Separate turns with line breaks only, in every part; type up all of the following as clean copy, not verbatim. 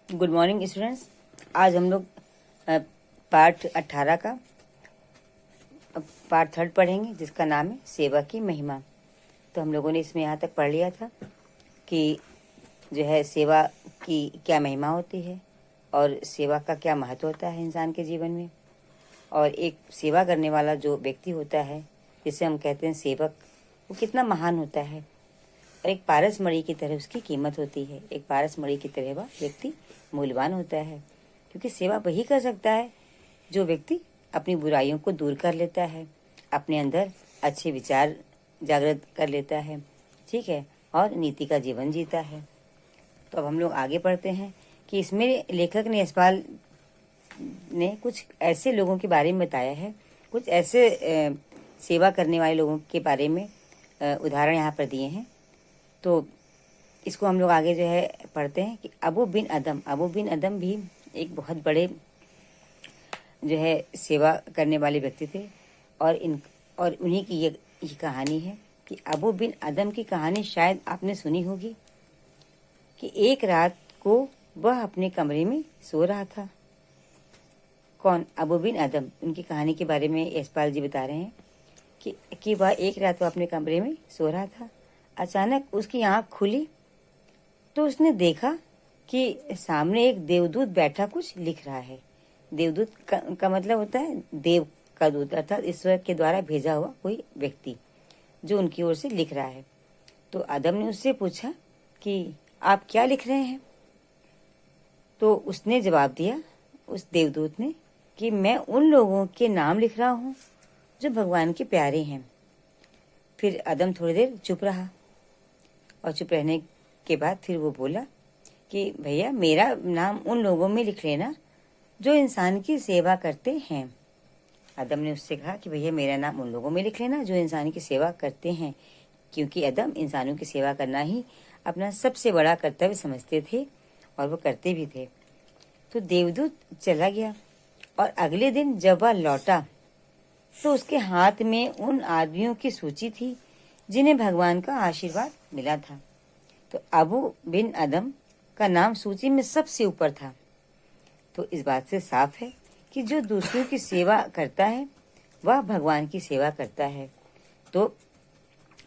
Good morning students. आज हम लोग पार्ट 18 का पार्ट 3 पढ़ेंगे, जिसका नाम है सेवा की महिमा। तो हम लोगों ने इसमें यहाँ तक पढ़ लिया था कि जो है सेवा की क्या महिमा होती है और सेवा का क्या महत्व होता है इंसान के जीवन में। और एक सेवा करने वाला जो व्यक्ति होता है, जिसे हम कहते हैं सेवक, वो कितना महान होता है। और एक पारस मणि की तरह उसकी कीमत होती है। एक पारस मणि की तरह वह व्यक्ति मूल्यवान होता है, क्योंकि सेवा वही कर सकता है जो व्यक्ति अपनी बुराइयों को दूर कर लेता है, अपने अंदर अच्छे विचार जागृत कर लेता है, ठीक है, और नीति का जीवन जीता है। तो अब हम लोग आगे पढ़ते हैं कि इसमें लेखक ने यशपाल ने कुछ ऐसे लोगों के बारे में बताया है, कुछ ऐसे सेवा करने वाले लोगों के बारे में उदाहरण यहाँ पर दिए हैं। तो इसको हम लोग आगे जो है पढ़ते हैं कि अबू बिन अदम भी एक बहुत बड़े जो है सेवा करने वाले व्यक्ति थे। और उन्हीं की ये कहानी है कि अबू बिन अदम की कहानी शायद आपने सुनी होगी कि एक रात को वह अपने कमरे में सो रहा था। कौन? अबू बिन अदम। उनकी कहानी के बारे में यशपाल जी बता रहे हैं कि वह एक रात वो अपने कमरे में सो रहा था। अचानक उसकी आंख खुली तो उसने देखा कि सामने एक देवदूत बैठा कुछ लिख रहा है। देवदूत का मतलब होता है देव का दूत, अर्थात ईश्वर के द्वारा भेजा हुआ कोई व्यक्ति जो उनकी ओर से लिख रहा है। तो आदम ने उससे पूछा कि आप क्या लिख रहे हैं? तो उसने जवाब दिया, उस देवदूत ने, कि मैं उन लोगों के नाम लिख रहा हूँ जो भगवान के प्यारे हैं। फिर आदम थोड़ी देर चुप रहा और चुप रहने के बाद फिर वो बोला कि भैया मेरा नाम उन लोगों में लिख लेना जो इंसान की सेवा करते हैं। आदम ने उससे कहा कि भैया मेरा नाम उन लोगों में लिख लेना जो इंसान की सेवा करते हैं, क्योंकि आदम इंसानों की सेवा करना ही अपना सबसे बड़ा कर्तव्य समझते थे और वो करते भी थे। तो देवदूत चला गया और अगले दिन जब वह लौटा तो उसके हाथ में उन आदमियों की सूची थी जिन्हें भगवान का आशीर्वाद मिला था। तो अबू बिन अदम का नाम सूची में सबसे ऊपर था। तो इस बात से साफ है कि जो दूसरों की सेवा करता है वह भगवान की सेवा करता है। तो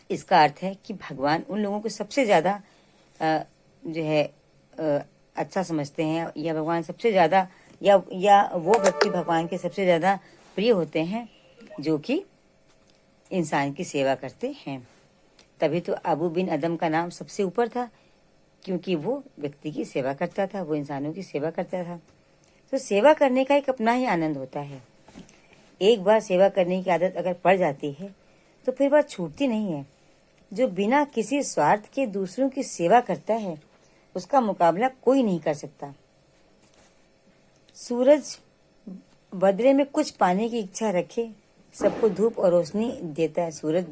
इसका अर्थ है कि भगवान उन लोगों को सबसे ज़्यादा जो है अच्छा समझते हैं, या भगवान सबसे ज़्यादा या वो व्यक्ति भगवान के सबसे ज़्यादा प्रिय होते हैं जो कि इंसान की सेवा करते हैं। तभी तो अबू बिन अदम का नाम सबसे ऊपर था, क्योंकि वो व्यक्ति की सेवा करता था, वो इंसानों की सेवा करता था। तो सेवा करने का एक अपना ही आनंद होता है। एक बार सेवा करने की आदत अगर पड़ जाती है तो फिर वह छूटती नहीं है। जो बिना किसी स्वार्थ के दूसरों की सेवा करता है उसका मुकाबला कोई नहीं कर सकता। सूरज बदले में कुछ पाने की इच्छा रखे सबको धूप और रोशनी देता है। सूरज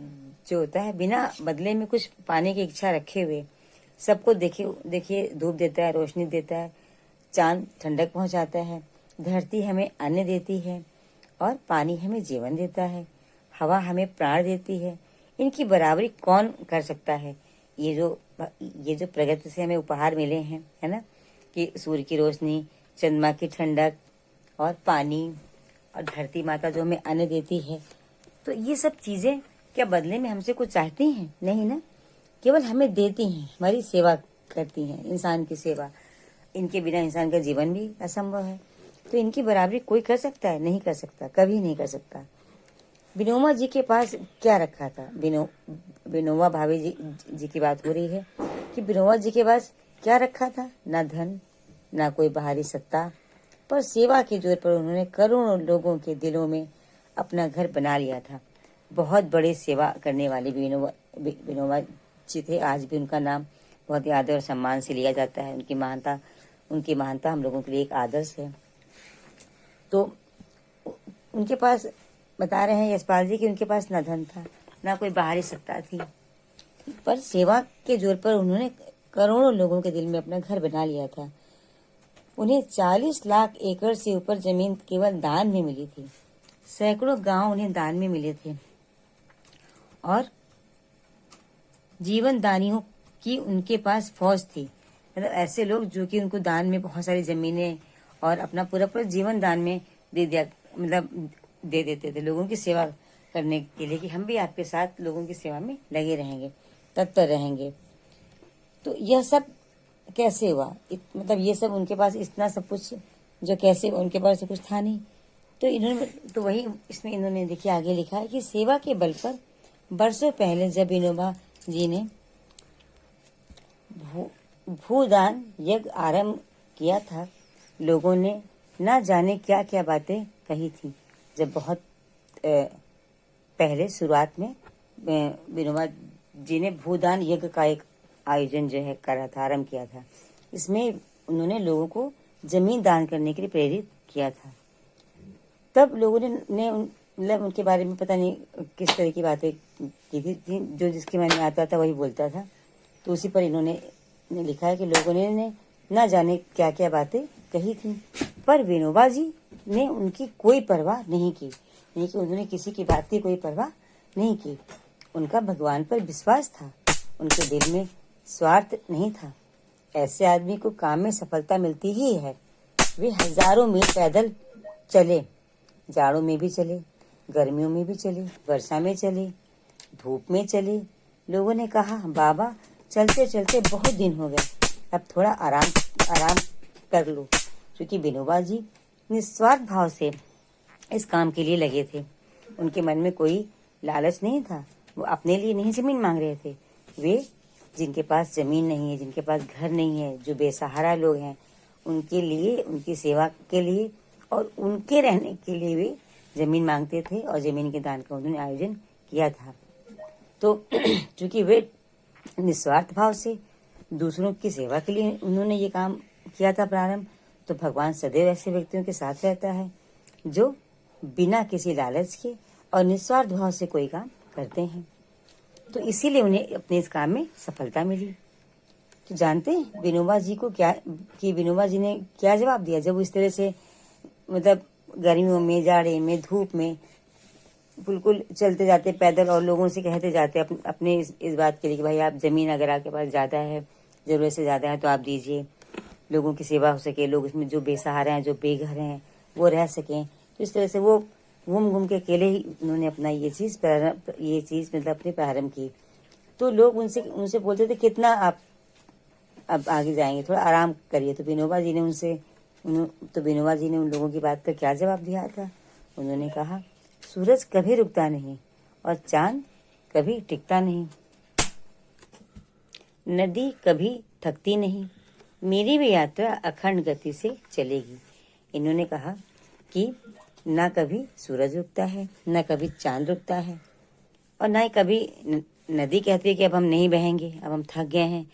जो होता है बिना बदले में कुछ पाने की इच्छा रखे हुए सबको देखिए धूप देता है, रोशनी देता है, चांद ठंडक पहुंचाता है, धरती हमें अन्न देती है और पानी हमें जीवन देता है, हवा हमें प्राण देती है। इनकी बराबरी कौन कर सकता है? ये जो प्रकृति से हमें उपहार मिले हैं, है ना, कि सूर्य की रोशनी, चंद्रमा की ठंडक और पानी और धरती माता जो हमें अन्न देती है। तो ये सब चीजें क्या बदले में हमसे कुछ चाहती हैं? नहीं ना, केवल हमें देती हैं, हमारी सेवा करती हैं, इंसान की सेवा। इनके बिना इंसान का जीवन भी असंभव है। तो इनकी बराबरी कोई कर सकता है? नहीं कर सकता, कभी नहीं कर सकता। विनोबा जी के पास क्या रखा था? विनोबा भावे जी की बात हो रही है कि विनोबा जी के पास क्या रखा था? ना धन, ना कोई बाहरी सत्ता, पर सेवा के जोर पर उन्होंने करोड़ों लोगों के दिलों में अपना घर बना लिया था। बहुत बड़े सेवा करने वाले विनोबा जी थे। आज भी उनका नाम बहुत ही आदर और सम्मान से लिया जाता है। उनकी महानता हम लोगों के लिए एक आदर्श है। तो उनके पास बता रहे हैं यशपाल जी कि उनके पास ना धन था, ना कोई बाहरी सत्ता थी, पर सेवा के जोर पर उन्होंने करोड़ों लोगों के दिल में अपना घर बना लिया था। उन्हें 40 लाख एकड़ से ऊपर जमीन केवल दान में मिली थी। सैकड़ों गांव उन्हें दान में मिले थे और जीवन दानियों की उनके पास फौज थी। मतलब ऐसे लोग जो कि उनको दान में बहुत सारी जमीनें और अपना पूरा पूरा जीवन दान में दे दिया, मतलब दे देते थे लोगों की सेवा करने के लिए कि हम भी आपके साथ लोगों की सेवा में लगे रहेंगे, तत्पर रहेंगे। तो यह सब कैसे हुआ? मतलब ये सब उनके पास इतना सब कुछ जो कैसे, उनके पास सब कुछ था नहीं। तो इन्होंने, तो वही इसमें इन्होंने देखिए आगे लिखा है कि सेवा के बल पर वर्षों पहले जब विनोबा जी ने भूदान यज्ञ आरंभ किया था, लोगों ने ना जाने क्या क्या बातें कही थी। जब बहुत पहले शुरुआत में विनोबा जी ने भूदान यज्ञ का एक आयोजन जो है करा था, आरंभ किया था। इसमें उन्होंने लोगों को जमीन दान करने के लिए प्रेरित किया था। तब लोगों ने मतलब उनके बारे में पता नहीं किस तरह की बातें की थी, जो जिसके मन में आता था वही बोलता था। तो उसी पर इन्होंने लिखा है कि लोगों ने ना जाने क्या क्या बातें कही थी, पर विनोबा जी ने उनकी कोई परवाह नहीं की। नहीं कि उन्होंने किसी की बात की कोई परवाह नहीं की। उनका भगवान पर विश्वास था, उनके दिल में स्वार्थ नहीं था। ऐसे आदमी को काम में सफलता मिलती ही है। वे हजारों मील पैदल चले, जाड़ों में भी चले, गर्मियों में भी चले, वर्षा में चले, धूप में चले। लोगों ने कहा, बाबा चलते चलते बहुत दिन हो गए, अब थोड़ा आराम कर लो। क्योंकि विनोबा जी निस्वार्थ भाव से इस काम के लिए लगे थे। उनके मन में कोई लालच नहीं था। वो अपने लिए नहीं जमीन मांग रहे थे। वे जिनके पास जमीन नहीं है, जिनके पास घर नहीं है, जो बेसहारा लोग हैं, उनके लिए, उनकी सेवा के लिए और उनके रहने के लिए वे जमीन मांगते थे और जमीन के दान का उन्होंने आयोजन किया था। तो चूंकि वे निस्वार्थ भाव से दूसरों की सेवा के लिए उन्होंने ये काम किया था प्रारंभ, तो भगवान सदैव ऐसे व्यक्तियों के साथ रहता है जो बिना किसी लालच के और निस्वार्थ भाव से कोई काम करते हैं। तो इसीलिए उन्हें अपने इस काम में सफलता मिली। तो जानते हैं विनोबा जी को क्या, कि विनोबा जी ने क्या जवाब दिया जब वो इस तरह से, मतलब गर्मियों में, जाड़े में, धूप में बिल्कुल चलते जाते पैदल और लोगों से कहते जाते अपने इस बात के लिए कि भाई आप जमीन अगर आपके पास ज़्यादा है, ज़रूरत से ज़्यादा है तो आप दीजिए, लोगों की सेवा हो सके, लोग इसमें जो बेसहारा हैं, जो बेघर हैं, वो रह सकें। तो इस तरह से वो घूम घूम के अकेले ही उन्होंने अपना ये चीज़ मतलब अपने प्रारंभ की। तो लोग उनसे बोलते थे कितना आप अब आगे जाएंगे, थोड़ा आराम करिए। तो विनोबा जी ने उन लोगों की बात का क्या जवाब दिया था? उन्होंने कहा, सूरज कभी रुकता नहीं और चांद कभी टिकता नहीं, नदी कभी थकती नहीं, मेरी भी यात्रा अखंड गति से चलेगी। इन्होंने कहा कि ना कभी सूरज रुकता है, ना कभी चांद रुकता है, और ना ही कभी नदी कहती है कि अब हम नहीं बहेंगे, अब हम थक गए हैं,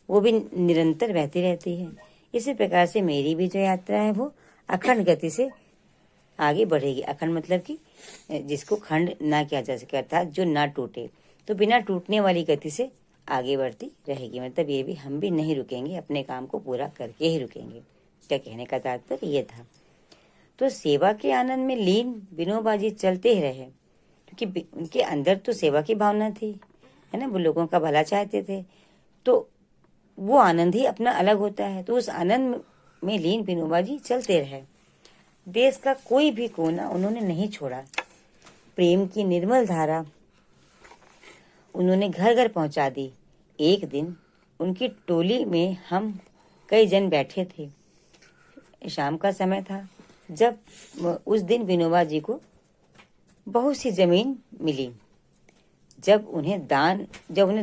वो भी निरंतर बहती रहती है। इसी प्रकार से मेरी भी जो यात्रा है वो अखंड गति से आगे बढ़ेगी। अखंड मतलब कि जिसको खंड ना किया जा सके, अर्थात जो ना टूटे, तो बिना टूटने वाली गति से आगे बढ़ती रहेगी। मतलब ये भी, हम भी नहीं रुकेंगे, अपने काम को पूरा करके ही रुकेंगे। क्या कहने का तात्पर्य ये था। तो सेवा के आनंद में लीन विनोबा जी चलते ही रहे, क्योंकि उनके अंदर तो सेवा की भावना थी, है ना, वो लोगों का भला चाहते थे। तो वो आनंद ही अपना अलग होता है। तो उस आनंद में लीन विनोबा जी चलते रहे। देश का कोई भी कोना उन्होंने नहीं छोड़ा। प्रेम की निर्मल धारा उन्होंने घर घर पहुंचा दी। एक दिन उनकी टोली में हम कई जन बैठे थे। शाम का समय था। जब उस दिन विनोबा जी को बहुत सी जमीन मिली। जब उन्हें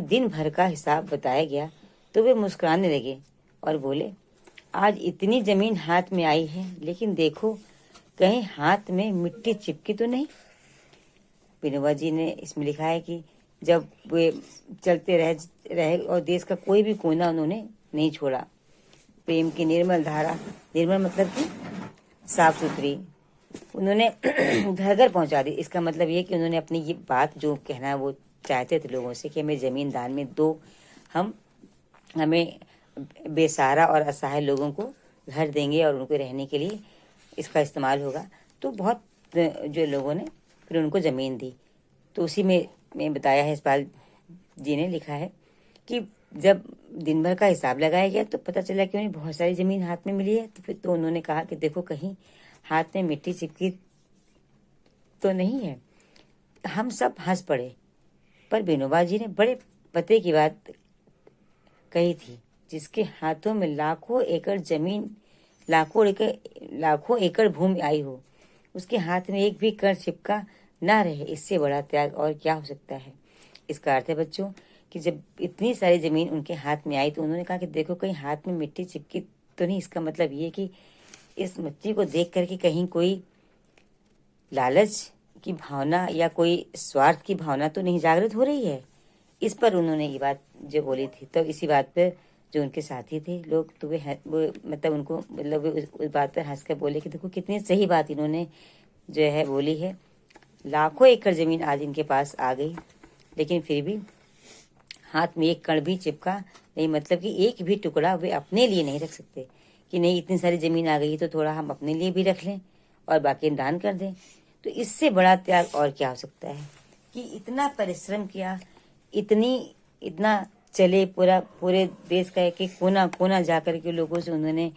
दिन भर का हिसाब बताया गया तो वे मुस्कुराने लगे और बोले, आज इतनी जमीन हाथ में आई है, लेकिन देखो कहीं हाथ में मिट्टी चिपकी तो नहीं। विनोबा जी ने इसमें लिखा है कि जब वे चलते रहे और देश का कोई भी कोना उन्होंने नहीं छोड़ा। प्रेम की निर्मल धारा, निर्मल मतलब कि साफ सुथरी, उन्होंने घर घर पहुंचा दी। इसका मतलब ये कि उन्होंने अपनी ये बात जो कहना है वो चाहते थे लोगों से कि हमें जमीन दान में दो, हमें बेसहारा और असहाय लोगों को घर देंगे और उनको रहने के लिए इसका इस्तेमाल होगा। तो बहुत जो लोगों ने फिर उनको ज़मीन दी। तो उसी में बताया है, इस्पाल जी ने लिखा है कि जब दिन भर का हिसाब लगाया गया तो पता चला कि उन्हें बहुत सारी जमीन हाथ में मिली है। तो फिर तो उन्होंने कहा कि देखो कहीं हाथ में मिट्टी चिपकी तो नहीं है। हम सब हंस पड़े, पर विनोबा जी ने बड़े पते की बात कही थी। जिसके हाथों में लाखों एकड़ जमीन, लाखों एकड़ भूमि आई हो, उसके हाथ में एक भी कण चिपका ना रहे, इससे बड़ा त्याग और क्या हो सकता है। इसका अर्थ है बच्चों कि जब इतनी सारी जमीन उनके हाथ में आई तो उन्होंने कहा कि देखो कहीं हाथ में मिट्टी चिपकी तो नहीं। इसका मतलब ये कि इस मिट्टी को देख करके कहीं कोई लालच की भावना या कोई स्वार्थ की भावना तो नहीं जागृत हो रही है। इस पर उन्होंने ये बात जो बोली थी, तो इसी बात पर जो उनके साथी थे लोग, तो वो मतलब उनको मतलब उस बात पर हंसकर बोले कि देखो कितनी सही बात इन्होंने जो है बोली है। लाखों एकड़ जमीन आज इनके पास आ गई, लेकिन फिर भी हाथ में एक कण भी चिपका नहीं। मतलब कि एक भी टुकड़ा वे अपने लिए नहीं रख सकते कि नहीं इतनी सारी जमीन आ गई तो थोड़ा हम अपने लिए भी रख लें और बाकी दान कर दें। तो इससे बड़ा त्याग और क्या हो सकता है कि इतना परिश्रम किया, इतना चले, पूरे देश का एक एक कोना कोना जा कर के लोगों से उन्होंने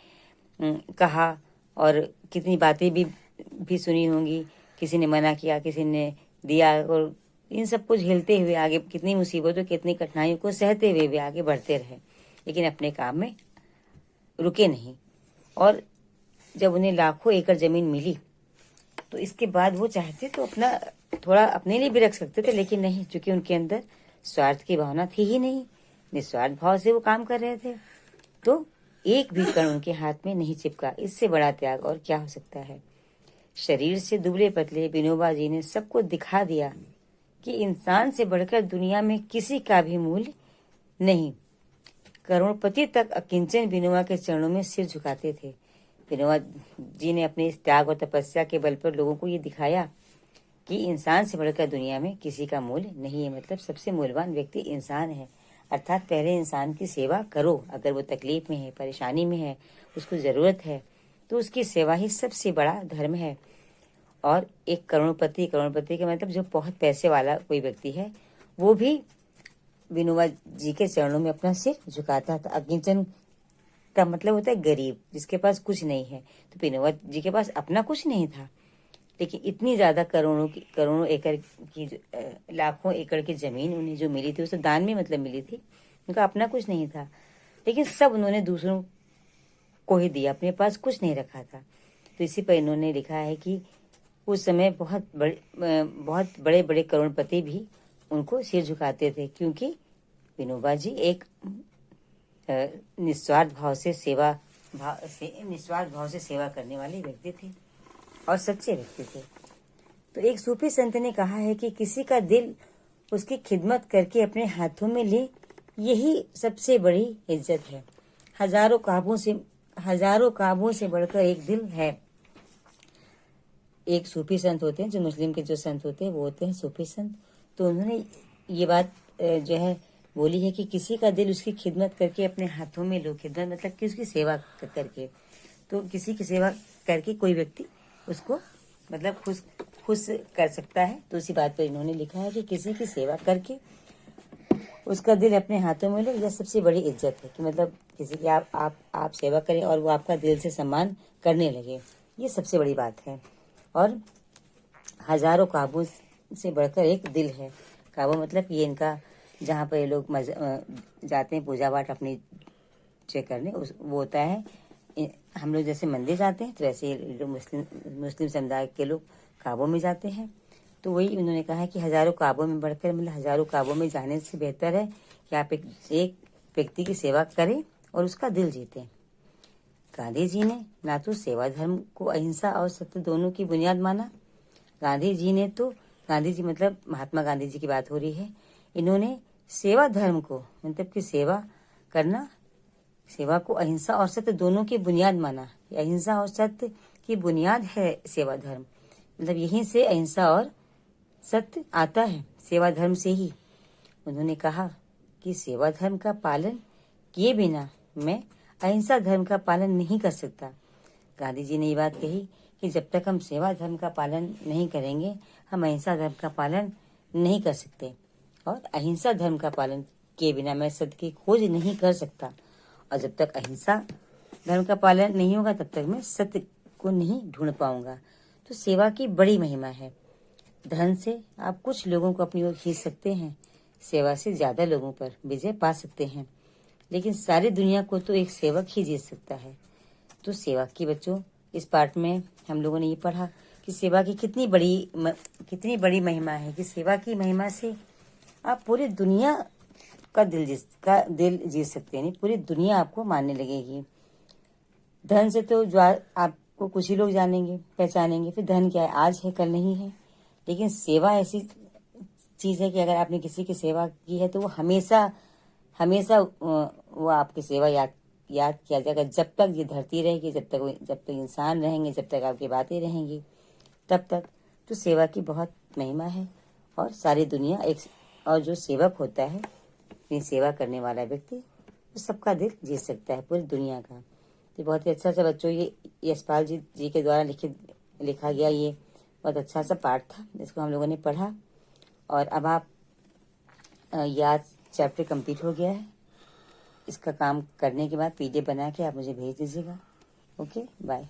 कहा और कितनी बातें भी सुनी होंगी। किसी ने मना किया, किसी ने दिया, और इन सब को झेलते हुए आगे कितनी मुसीबतों, कितनी कठिनाइयों को सहते हुए वे आगे बढ़ते रहे, लेकिन अपने काम में रुके नहीं। और जब उन्हें लाखों एकड़ जमीन मिली तो इसके बाद वो चाहते तो अपना थोड़ा अपने लिए भी रख सकते थे, लेकिन नहीं, क्योंकि उनके अंदर स्वार्थ की भावना थी ही नहीं। निस्वार्थ भाव से वो काम कर रहे थे, तो एक भी कण उनके हाथ में नहीं चिपका। इससे बड़ा त्याग और क्या हो सकता है। शरीर से दुबले पतले विनोबा जी ने सबको दिखा दिया कि इंसान से बढ़कर दुनिया में किसी का भी मूल्य नहीं। करोड़पति तक अकिंचन विनोबा के चरणों में सिर झुकाते थे। विनोबा जी ने अपने इस त्याग और तपस्या के बल पर लोगों को ये दिखाया कि इंसान से बढ़कर दुनिया में किसी का मूल्य नहीं है। मतलब सबसे मूल्यवान व्यक्ति इंसान है, अर्थात पहले इंसान की सेवा करो। अगर वो तकलीफ में है, परेशानी में है, उसको ज़रूरत है, तो उसकी सेवा ही सबसे बड़ा धर्म है। और एक करोड़पति के मतलब जो बहुत पैसे वाला कोई व्यक्ति है, वो भी विनोबा जी के चरणों में अपना सिर झुकाता था। अकिंचन का मतलब होता है गरीब, जिसके पास कुछ नहीं है। तो विनोबा जी के पास अपना कुछ नहीं था, लेकिन इतनी ज़्यादा करोड़ों एकड़ की लाखों एकड़ की ज़मीन उन्हें जो मिली थी, उसे दान में मतलब मिली थी। उनका अपना कुछ नहीं था, लेकिन सब उन्होंने दूसरों को ही दिया, अपने पास कुछ नहीं रखा था। तो इसी पर इन्होंने लिखा है कि उस समय बहुत बड़े बड़े करोड़पति भी उनको सिर झुकाते थे, क्योंकि विनोबा जी एक निस्वार्थ भाव से सेवा करने वाले व्यक्ति थे और सच्चे व्यक्ति थे। तो एक सूफी संत ने कहा है कि किसी का दिल उसकी खिदमत करके अपने हाथों में ले, यही सबसे बड़ी इज्जत है। हजारों काबों से बढ़कर एक दिल है। एक सूफी संत होते हैं, जो मुस्लिम के जो संत होते हैं वो होते हैं सूफी संत। तो उन्होंने ये बात जो है बोली है कि किसी का दिल उसकी खिदमत करके अपने हाथों में लो। खिदमत मतलब कि उसकी सेवा करके, तो किसी की सेवा करके कोई व्यक्ति उसको मतलब खुश कर सकता है। तो उसी बात पर इन्होंने लिखा है कि किसी की सेवा करके उसका दिल अपने हाथों में लो, यह सबसे बड़ी इज्जत है। कि मतलब किसी की आप सेवा करें और वो आपका दिल से सम्मान करने लगे, ये सबसे बड़ी बात है। और हजारों काबों से बढ़कर एक दिल है। काबो मतलब ये इनका जहाँ पर ये लोग जाते हैं पूजा पाठ अपनी करने, वो होता है। हम लोग जैसे मंदिर जाते हैं तो वैसे लोग मुस्लिम समुदाय के लोग काबों में जाते हैं। तो वही उन्होंने कहा है कि हजारों काबों में बढ़कर, मतलब हजारों काबों में जाने से बेहतर है कि आप एक व्यक्ति की सेवा करें और उसका दिल जीतें। गांधी जी ने ना तो सेवा धर्म को अहिंसा और सत्य दोनों की बुनियाद माना। गांधी जी मतलब महात्मा गांधी जी की बात हो रही है। इन्होंने सेवा धर्म को मतलब कि सेवा को अहिंसा और सत्य दोनों की बुनियाद माना। अहिंसा और सत्य की बुनियाद है सेवा धर्म, मतलब यहीं से अहिंसा और सत्य आता है, सेवा धर्म से ही। उन्होंने कहा कि सेवा धर्म का पालन किए बिना मैं अहिंसा धर्म का पालन नहीं कर सकता। गांधी जी ने ये बात कही कि जब तक हम सेवा धर्म का पालन नहीं करेंगे, हम अहिंसा धर्म का पालन नहीं कर सकते। और अहिंसा धर्म का पालन किए बिना मैं सत्य की खोज नहीं कर सकता, और जब तक अहिंसा धर्म का पालन नहीं होगा तब तक मैं सत्य को नहीं ढूंढ पाऊंगा। तो सेवा की बड़ी महिमा है। धन से आप कुछ लोगों को अपनी ओर खींच सकते हैं, सेवा से ज्यादा लोगों पर विजय पा सकते हैं, लेकिन सारी दुनिया को तो एक सेवक ही जीत सकता है। तो सेवा की बच्चों, इस पाठ में हम लोगों ने ये पढ़ा कि सेवा की कितनी बड़ी महिमा है, कि सेवा की महिमा से आप पूरी दुनिया का दिल जीत सकते हैं। पूरी दुनिया आपको मानने लगेगी। धन से तो जो आपको कुछ ही लोग जानेंगे, पहचानेंगे, फिर धन क्या है, आज है कल नहीं है। लेकिन सेवा ऐसी चीज है कि अगर आपने किसी की सेवा की है तो वो हमेशा हमेशा वो आपकी सेवा याद किया जाएगा। जब तक ये धरती रहेगी, जब तक इंसान रहेंगे, जब तक आपकी बातें रहेंगी, तब तक। तो सेवा की बहुत महिमा है, और सारी दुनिया और जो सेवक होता है, अपनी सेवा करने वाला व्यक्ति, वो सबका दिल जीत सकता है, पूरी दुनिया का। तो बहुत ही अच्छा सा बच्चों, ये यशपाल जी के द्वारा लिखा गया ये बहुत अच्छा सा पाठ था, जिसको हम लोगों ने पढ़ा। और अब आप याद चैप्टर कंप्लीट हो गया है। इसका काम करने के बाद पीडीएफ बना के आप मुझे भेज दीजिएगा। Okay, bye.